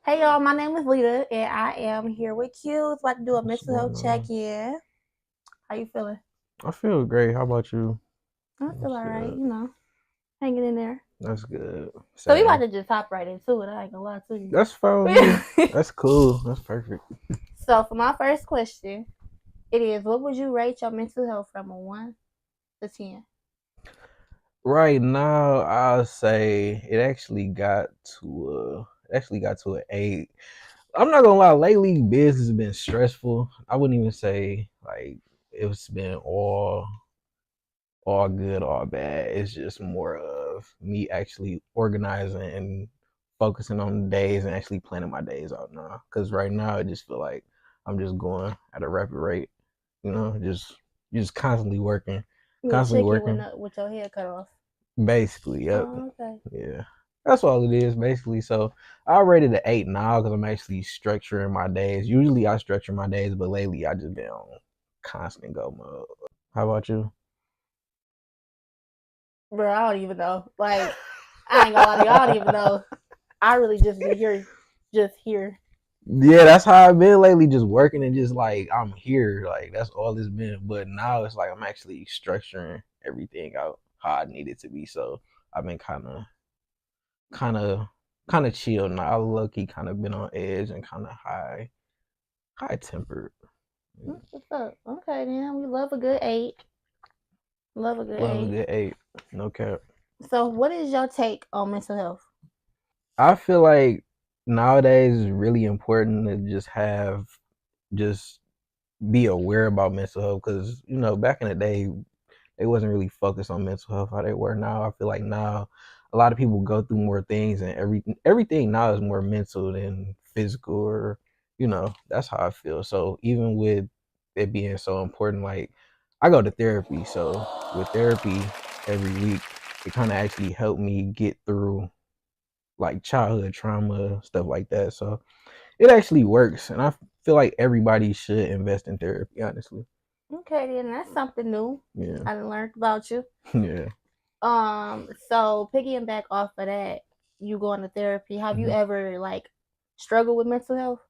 Hey y'all, my name is Litta and I am here with Kilz. About to do a What's mental health going on? check-in. How you feeling? I feel great. How about you? I feel That's alright, good. hanging in there. That's good. So we about Same. to just hop right into it. I ain't gonna lie to That's fine with me. you. That's cool. That's perfect. So for my first question, it is: what would you rate your mental health from a 1 to 10? Right now, I'll say it actually got to an 8. I'm not gonna lie. Lately, business has been stressful. I wouldn't even say like it's been all good, all bad. It's just more of me actually organizing and focusing on the days and actually planning my days out now. Because right now, I just feel like I'm just going at a rapid rate. Just constantly working, You a constantly chicken working. with your head cut off. Basically, yep, Oh, okay. yeah. That's all it is, basically. So I rated an 8 now because I'm actually structuring my days. Usually I structure my days, but lately I just been on constant go mode. How about you? Bro, I don't even know. Like, I ain't gonna lie to you, I don't even know. I really just be here, just here. Yeah, that's how I've been lately, just working and just like I'm here. Like that's all it's been. But now it's like I'm actually structuring everything out how I need it to be. So I've been kind of kind of chill now. Low key kind of been on edge and kind of high tempered. What's up? Okay, then we love a good 8. Love a good Love a 8. good 8. No cap. So, what is your take on mental health? I feel like nowadays it's really important to just be aware about mental health because back in the day they wasn't really focused on mental health how they were now. I feel like now a lot of people go through more things and everything now is more mental than physical or that's how I feel. So even with it being so important, like I go to therapy. So with therapy every week, it kind of actually helped me get through like childhood trauma, stuff like that. So it actually works. And I feel like everybody should invest in therapy, honestly. Okay, then that's something new Yeah. I done learned about you. Yeah. So picking back off of that, you going to therapy. Have you Mhm. ever like struggled with mental health?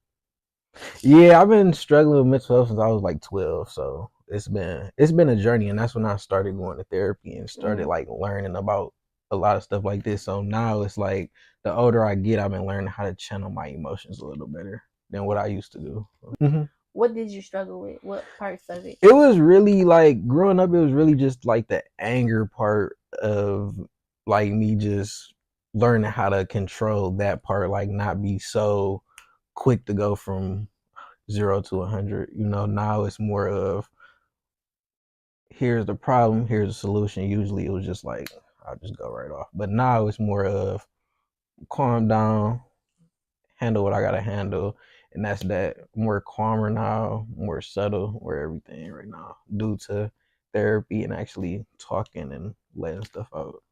Yeah, I've been struggling with mental health since I was like 12, so it's been a journey, and that's when I started going to therapy and started Mm. like learning about a lot of stuff like this. So now it's like the older I get, I've been learning how to channel my emotions a little better than what I used to do. Hmm. What did you struggle with? What parts of it? It was really like growing up. It was really just like the anger part of like me just learning how to control that part, like not be so quick to go from 0 to 100. Now it's more of here's the problem, here's the solution. Usually it was just like I'll just go right off. But now it's more of calm down, handle what I gotta handle. And that's that more calmer now, more subtle, where everything right now, due to therapy and actually talking and letting stuff out.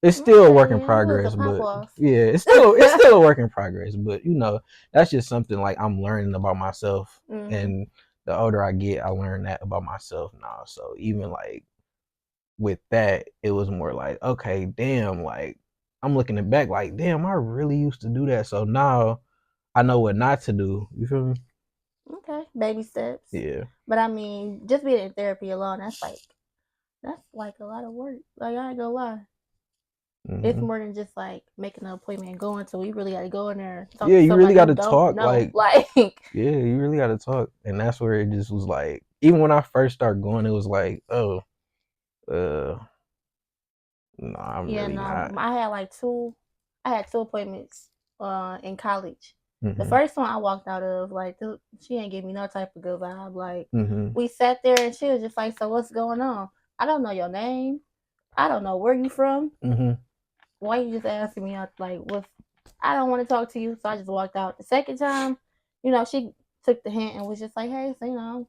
It's still a Okay, work in then you was a progress, pop but off. yeah, it's still a work in progress. But that's just something like I'm learning about myself, Hmm. and the older I get, I learn that about myself now. So even like with that, it was more like, okay, damn, like I'm looking it back, like damn, I really used to do that. So now I know what not to do. You feel me? Okay, baby steps. Yeah. But I mean, just being in therapy alone, that's like a lot of work. Like I ain't gonna lie. It's Hmm. more than just like making an appointment and going to. You really got to go in there and talk Yeah, to you really somebody got you to don't talk. know. Like, Like, yeah, you really got to talk, and that's where it just was like, even when I first started going, it was like, oh, Uh, no, I'm yeah, really no, not. I had two appointments in college. The Hmm. first one I walked out of, like, she ain't give me no type of good vibe. Like, Hmm. we sat there and she was just like, "So what's going on? I don't know your name. I don't know where you from. Hmm. Why you just asking me out? Like, what's? I don't want to talk to you." So I just walked out. The second time, she took the hint and was just like, "Hey, so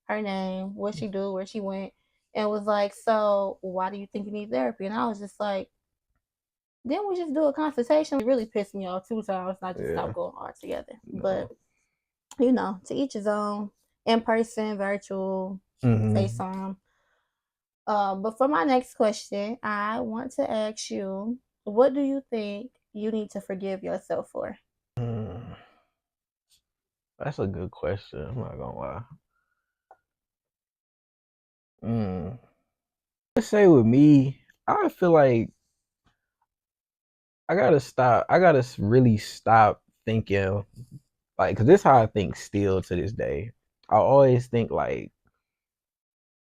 her name, what she do, where she went," and was like, "So why do you think you need therapy?" And I was just like, "Didn't we just do a consultation?" It really pissed me off 2 times, and I just stopped Yeah. going altogether. But No. to each his own. In person, virtual, Hmm. FaceTime. But for my next question, I want to ask you, what do you think you need to forgive yourself for? Hmm, that's a good question. I'm not gonna lie. Mm. Let's say with me, I feel like I gotta stop. I gotta really stop thinking like, cause this is how I think still to this day. I always think like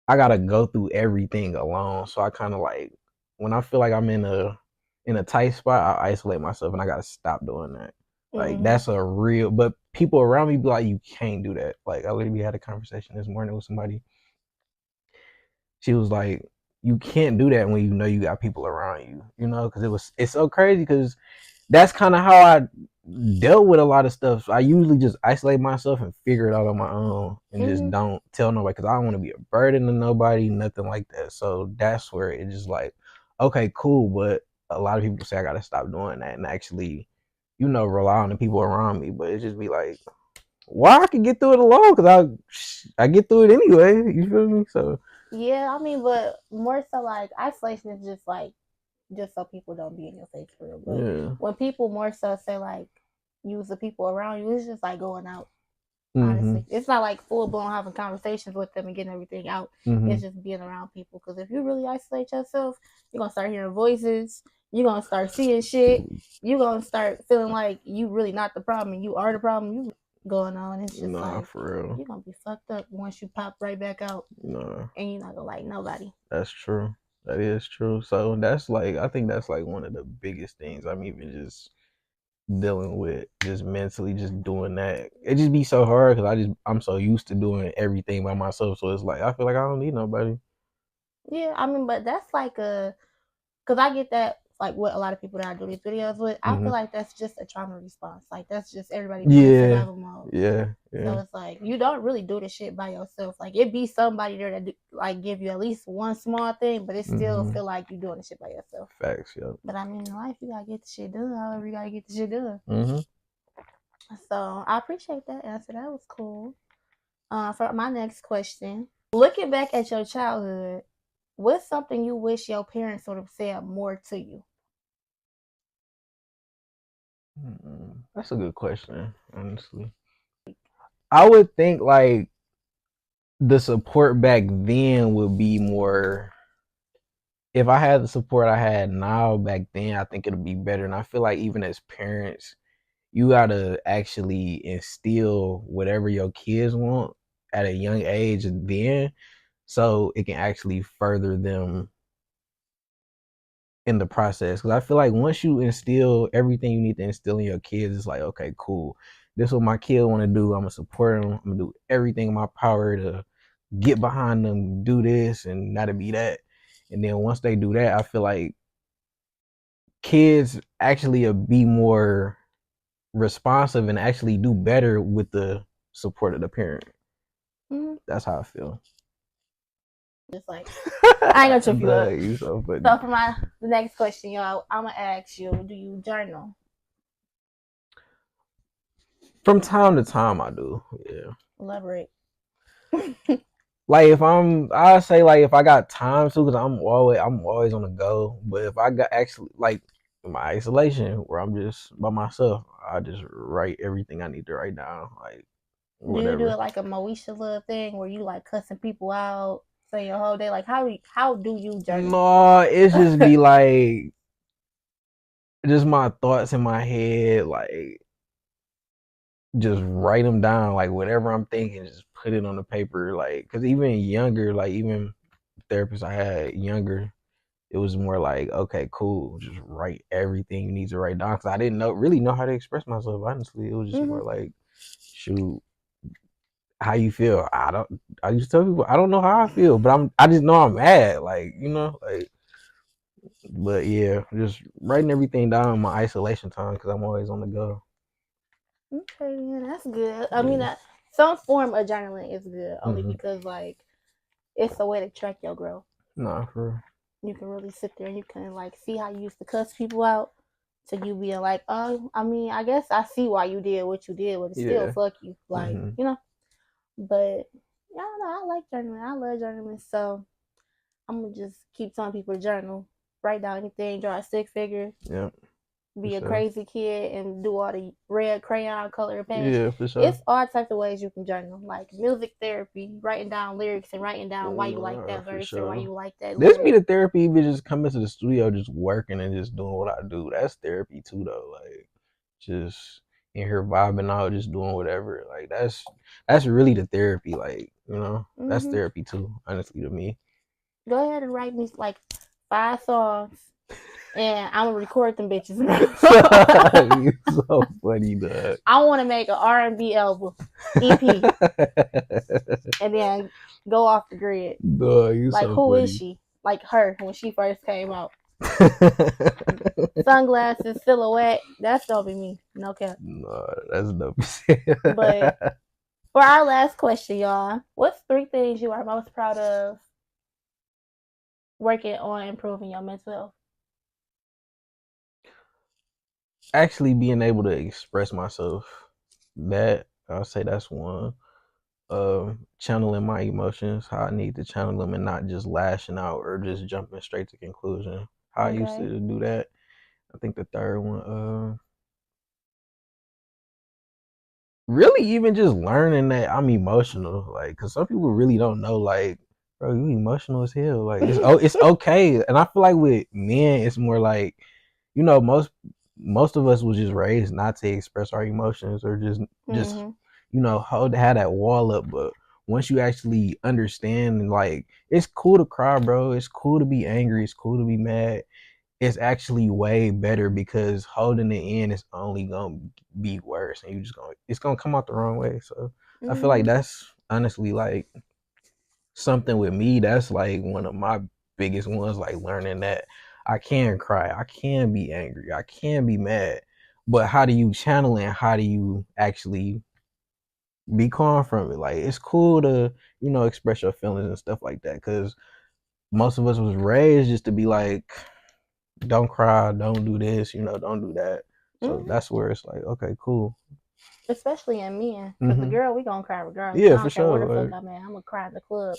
I gotta go through everything alone. So I kind of like when I feel like I'm in a tight spot, I isolate myself, and I gotta stop doing that. Like Mm-hmm. that's a real. But people around me be like, you can't do that. Like I literally had a conversation this morning with somebody. She was like, you can't do that when you know you got people around you. You know, because it's so crazy because that's kind of how I dealt with a lot of stuff. So I usually just isolate myself and figure it out on my own and just Mm-hmm. don't tell nobody because I don't want to be a burden to nobody, nothing like that. So that's where it's just like, okay, cool. But a lot of people say I got to stop doing that and actually, rely on the people around me. But it just be like, why I can get through it alone because I get through it anyway. You feel me? So Yeah, I mean, but more so like isolation is just so people don't be in your face for real. But yeah. when people more so say like use the people around you, it's just like going out. Mhm. Honestly, it's not like full blown having conversations with them and getting everything out. It's Mhm. just being around people. Because if you really isolate yourself, you're gonna start hearing voices. You're gonna start seeing shit. You're gonna start feeling like you really not the problem and you are the problem. You going on. It's just Nah, like for real. you're gonna be fucked up once you pop right back out Nah. and you're not gonna like nobody. That's true. That is true. So that's like I think that's like one of the biggest things I'm even just dealing with, just mentally, just doing that. It just be so hard because I'm so used to doing everything by myself. So it's like I feel like I don't need nobody. Yeah, I mean, but that's like a because I get that like what a lot of people that I do these videos with. I feel Hmm. like that's just a trauma response. Like that's just everybody being in Yeah, survival mode. yeah, So yeah. it's like you don't really do the shit by yourself. Like it be somebody there that do, like give you at least one small thing, but it still Hmm. feel like you doing the shit by yourself. Facts, yo. But I mean, in life you gotta get the shit done. However, you gotta get the shit done. Hmm. So I appreciate that answer. That was cool. For my next question, looking back at your childhood, what's something you wish your parents would have said more to you? That's a good question, honestly. I would think like the support back then would be more if I had the support I had now back then, I think it'll be better. And I feel like even as parents, you gotta actually instill whatever your kids want at a young age then so it can actually further them in the process. Because I feel like once you instill everything you need to instill in your kids, it's like, okay, cool. This is what my kid want to do. I'm gonna support them. I'm gonna do everything in my power to get behind them, do this and not to be that. And then once they do that, I feel like kids actually be more responsive and actually do better with the support of the parent. Mm-hmm. That's how I feel. Just like I ain't gonna trip you up. You so funny. So for the next question, y'all, I'm gonna ask you: do you journal? From time to time, I do. Yeah. Elaborate. Like if I say like if I got time to, cause I'm always on the go. But if I got actually like my isolation where I'm just by myself, I just write everything I need to write down, like Do you do it whatever. like a Moesha little thing where you like cussing people out, say your whole day? Like how do you journal? No, it's just be like just my thoughts in my head, like just write them down, like whatever I'm thinking, just put it on the paper, like because even younger, like even therapists I had younger, it was more like, okay, cool, just write everything you need to write down because I didn't really know how to express myself. Honestly, it was just Mm-hmm. more like, shoot, how you feel? I don't. I used to tell people I don't know how I feel, but I just know I'm mad, like like. But yeah, just writing everything down in my isolation time because I'm always on the go. Okay, yeah, that's good. I mean, Yeah. some form of journaling is good only Mm-hmm. because like it's a way to track your growth. Nah, for You can really sit there and you can like see how you used to cuss people out. To you being like, oh, I mean, I guess I see why you did what you did, but it's still yeah. fuck you, like Mm-hmm. But yeah, I don't know. I like journaling. I love journaling. So I'm gonna just keep telling people to journal, write down anything, draw a stick figure, Yeah. For be a sure. crazy kid and do all the red crayon color pens. Yeah, for sure. It's all types of ways you can journal, like music therapy, writing down lyrics and writing down why you like that For verse or why sure. you like that This be lyric. the therapy, even just coming to the studio, just working and just doing what I do. That's therapy too, though. Like, just in here vibing out, just doing whatever. Like, that's really the therapy. Like, that's Hmm. therapy too. Honestly, to me. Go ahead and write me like 5 songs, and I'm gonna record them bitches. You so funny, dog. I want to make an R&B album, EP, and then go off the grid. Dog, you Like, so who is funny. she? Like her when she first came out. Sunglasses, silhouette. That's gonna be me. No cap. No, that's dope. But for our last question, y'all, what's 3 things you are most proud of working on improving your mental health? Actually being able to express myself, that I'll say that's one. Channeling my emotions, how I need to channel them and not just lashing out or just jumping straight to conclusion. How I used Okay. to do that. I think the third one, really even just learning that I'm emotional. Like, cause some people really don't know, like, bro, you emotional as hell. Like, it's okay. And I feel like with men, it's more like, most of us was just raised not to express our emotions or just Mm-hmm. have that wall up. But once you actually understand, and like, it's cool to cry, bro. It's cool to be angry. It's cool to be mad. It's actually way better because holding it in is only gonna be worse, and it's gonna come out the wrong way. So I feel like Mm-hmm. that's honestly like something with me. That's like one of my biggest ones, like learning that I can cry, I can be angry, I can be mad, but how do you channel it? How do you actually be calm from it? Like, it's cool to express your feelings and stuff like that, because most of us was raised just to be like, don't cry, don't do this, don't do that. So Mm-hmm. that's where it's like, okay, cool. Especially in men, because the Hmm. girl, we gonna cry regardless. Yeah, I for don't care where the fuck sure. I'm at. I'm gonna cry in the club.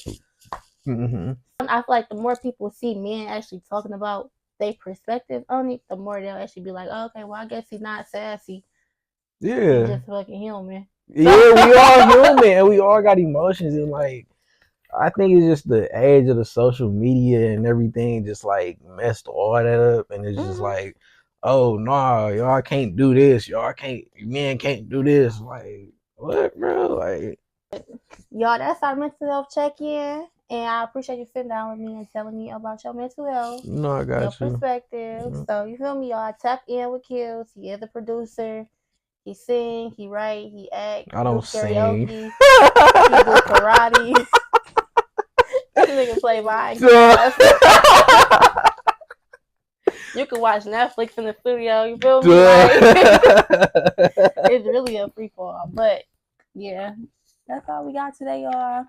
Hmm. I feel like the more people see men actually talking about their perspective on it, the more they'll actually be like, oh, okay, well, I guess he's not sassy. He's Yeah. just fucking human. Yeah, we all human and we all got emotions, and like, I think it's just the age of the social media and everything just like messed all that up, and it's just Mm-hmm. like, oh no, nah, y'all can't do this, men can't do this. Like, what, bro? Like, Y'all, that's our mental health check-in. And I appreciate you sitting down with me and telling me about your mental health, I your got you. perspective. Mhm. So you feel me, y'all? Tap in with Kilz. He is a producer. He sing, he write, he act, I he do don't sing. karaoke, he do karate. This nigga play my guitar. You can watch Netflix in the studio. You feel me? Like, it's really a free fall. But yeah, that's all we got today, y'all.